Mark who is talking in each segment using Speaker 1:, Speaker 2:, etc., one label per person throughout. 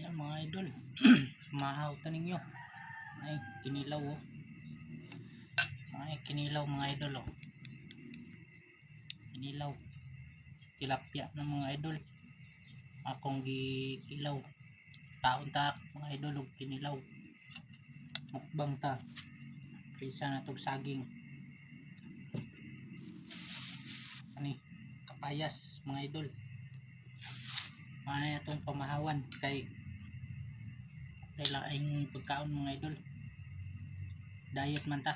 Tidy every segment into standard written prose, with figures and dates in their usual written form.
Speaker 1: Yan mga idol. Mahautan ninyo. Ay, kinilaw oh. Ay, kinilaw mga idol oh. Kinilaw. Tilapia ng mga idol. Akong gikilaw. Taon ta mga idol og kinilaw. Mukbang ta. Prisa na tog saging. Ani, kapayas mga idol. Ano na itong pamahawan kay laing pagkaon mga idol. Diet man ta.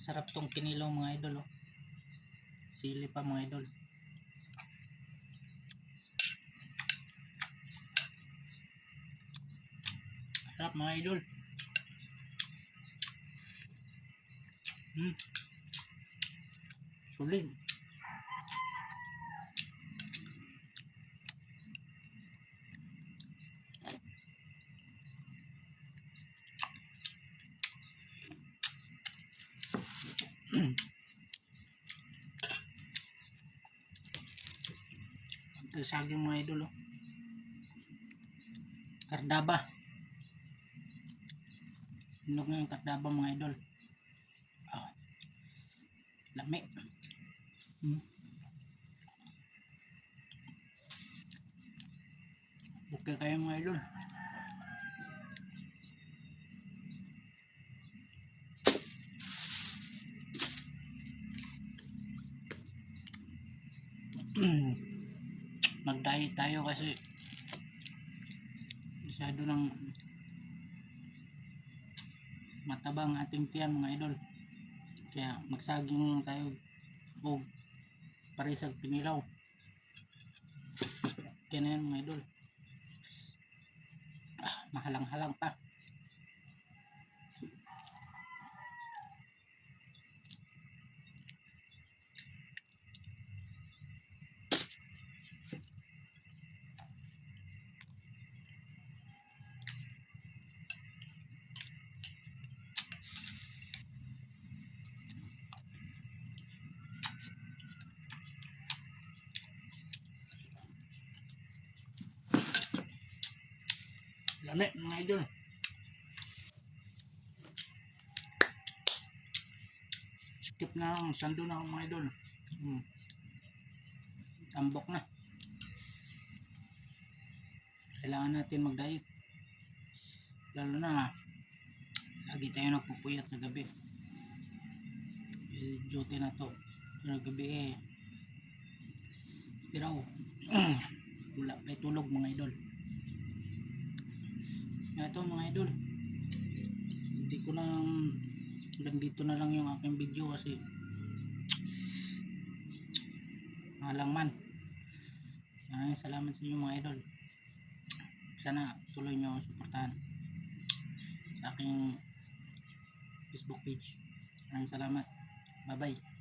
Speaker 1: Sarap tong kinilaw mga idol oh. Sili pa mga idol. Sarap mga idol. Sulit. Ito saging mga idol oh. Kardaba. Inog nga yung kardaba mga idol. Oh. Lami. Okay kayo mga idol. Mag-diet tayo kasi masyado ng matabang ating tiyan mga idol. Kaya magsaging lang tayo o parisag pinilaw. Kaya na yan mga idol. Mahalang-halang pa. Lami mga idol. Skip na lang. Sando na mga idol. Tambok na. Kailangan natin mag-diet. Lalo na lagi tayo nagpupuyat sa gabi. Duty na to. Sa gabi pero wala pa tulog mga idol. Ito mga idol, hindi ko na hanggang dito na lang yung aking video kasi malang man. Salamat sa inyo mga idol. Sana tuloy nyo suportahan sa aking Facebook page. Salamat. Bye bye.